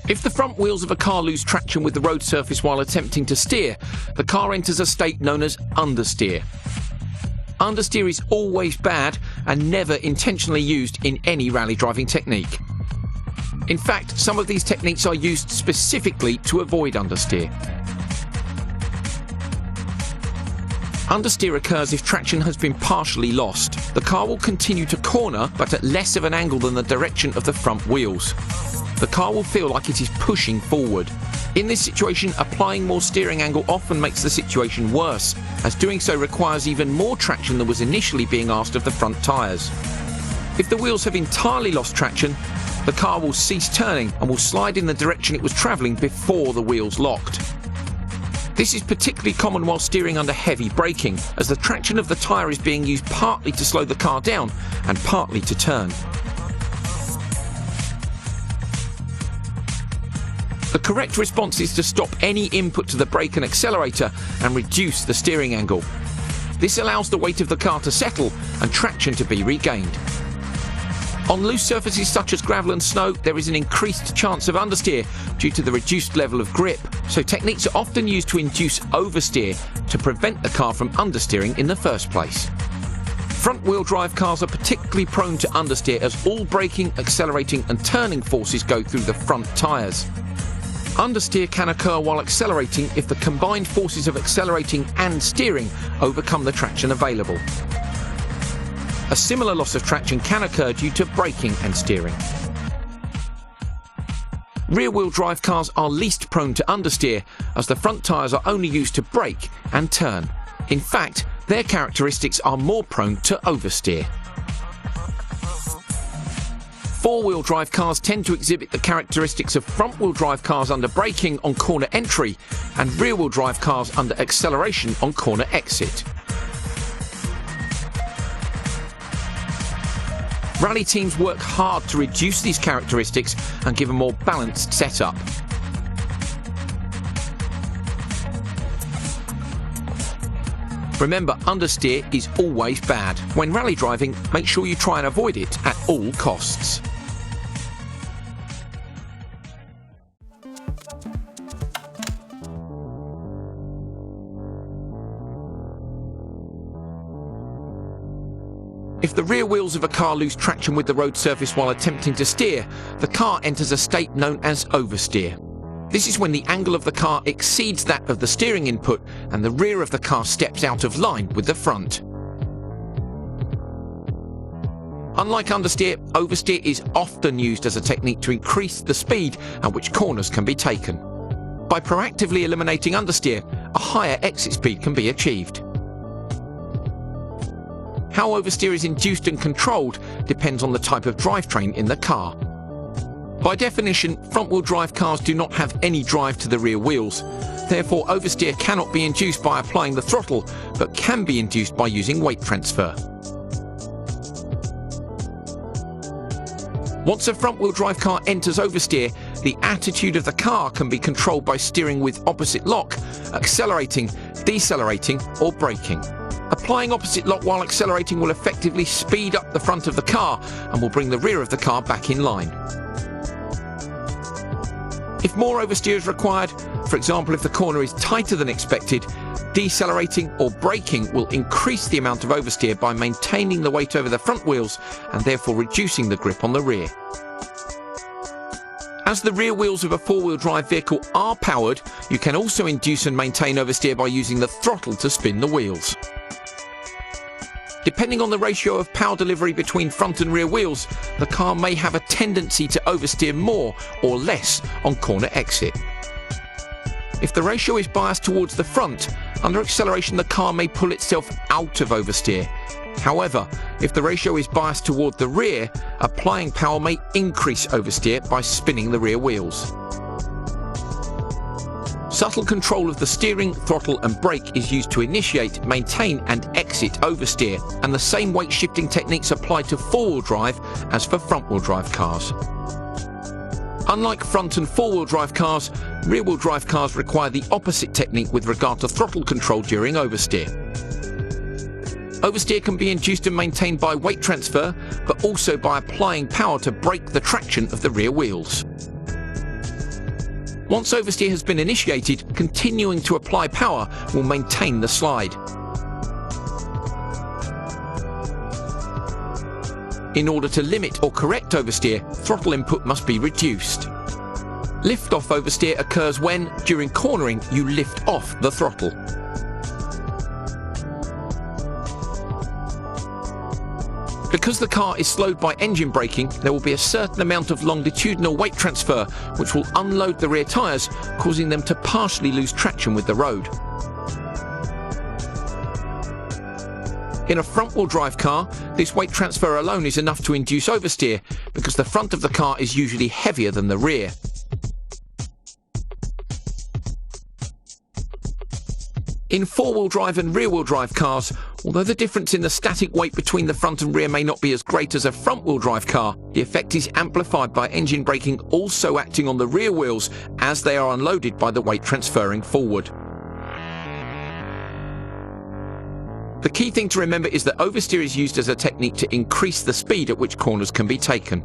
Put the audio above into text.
If the front wheels of a car lose traction with the road surface while attempting to steer, the car enters a state known as understeer. Understeer is always bad and never intentionally used in any rally driving technique. In fact, some of these techniques are used specifically to avoid understeer. Understeer occurs if traction has been partially lost. The car will continue to corner, but at less of an angle than the direction of the front wheels. The car will feel like it is pushing forward. In this situation, applying more steering angle often makes the situation worse, as doing so requires even more traction than was initially being asked of the front tyres. If the wheels have entirely lost traction, the car will cease turning and will slide in the direction it was travelling before the wheels locked. This is particularly common while steering under heavy braking, as the traction of the tyre is being used partly to slow the car down and partly to turn. The correct response is to stop any input to the brake and accelerator and reduce the steering angle. This allows the weight of the car to settle and traction to be regained. On loose surfaces such as gravel and snow, there is an increased chance of understeer due to the reduced level of grip, so techniques are often used to induce oversteer to prevent the car from understeering in the first place. Front-wheel drive cars are particularly prone to understeer as all braking, accelerating and turning forces go through the front tyres. Understeer can occur while accelerating if the combined forces of accelerating and steering overcome the traction available. A similar loss of traction can occur due to braking and steering. Rear-wheel drive cars are least prone to understeer as the front tyres are only used to brake and turn. In fact, their characteristics are more prone to oversteer. Four-wheel drive cars tend to exhibit the characteristics of front-wheel drive cars under braking on corner entry and rear-wheel drive cars under acceleration on corner exit. Rally teams work hard to reduce these characteristics and give a more balanced setup. Remember, understeer is always bad. When rally driving, make sure you try and avoid it at all costs. If the rear wheels of a car lose traction with the road surface while attempting to steer, the car enters a state known as oversteer. This is when the angle of the car exceeds that of the steering input and the rear of the car steps out of line with the front. Unlike understeer, oversteer is often used as a technique to increase the speed at which corners can be taken. By proactively eliminating understeer, a higher exit speed can be achieved. How oversteer is induced and controlled depends on the type of drivetrain in the car. By definition, front-wheel drive cars do not have any drive to the rear wheels. Therefore, oversteer cannot be induced by applying the throttle, but can be induced by using weight transfer. Once a front-wheel drive car enters oversteer, the attitude of the car can be controlled by steering with opposite lock, accelerating, decelerating, or braking. Applying opposite lock while accelerating will effectively speed up the front of the car and will bring the rear of the car back in line. If more oversteer is required, for example if the corner is tighter than expected, decelerating or braking will increase the amount of oversteer by maintaining the weight over the front wheels and therefore reducing the grip on the rear. As the rear wheels of a four-wheel drive vehicle are powered, you can also induce and maintain oversteer by using the throttle to spin the wheels. Depending on the ratio of power delivery between front and rear wheels, the car may have a tendency to oversteer more or less on corner exit. If the ratio is biased towards the front, under acceleration the car may pull itself out of oversteer. However, if the ratio is biased toward the rear, applying power may increase oversteer by spinning the rear wheels. Subtle control of the steering, throttle and brake is used to initiate, maintain and exit oversteer, and the same weight shifting techniques apply to four-wheel drive as for front-wheel drive cars. Unlike front and four-wheel drive cars, rear-wheel drive cars require the opposite technique with regard to throttle control during oversteer. Oversteer can be induced and maintained by weight transfer, but also by applying power to break the traction of the rear wheels. Once oversteer has been initiated, continuing to apply power will maintain the slide. In order to limit or correct oversteer, throttle input must be reduced. Lift-off oversteer occurs when, during cornering, you lift off the throttle. Because the car is slowed by engine braking, there will be a certain amount of longitudinal weight transfer, which will unload the rear tyres, causing them to partially lose traction with the road. In a front-wheel drive car, this weight transfer alone is enough to induce oversteer, because the front of the car is usually heavier than the rear. In four-wheel drive and rear-wheel drive cars, although the difference in the static weight between the front and rear may not be as great as a front-wheel drive car, the effect is amplified by engine braking also acting on the rear wheels as they are unloaded by the weight transferring forward. The key thing to remember is that oversteer is used as a technique to increase the speed at which corners can be taken.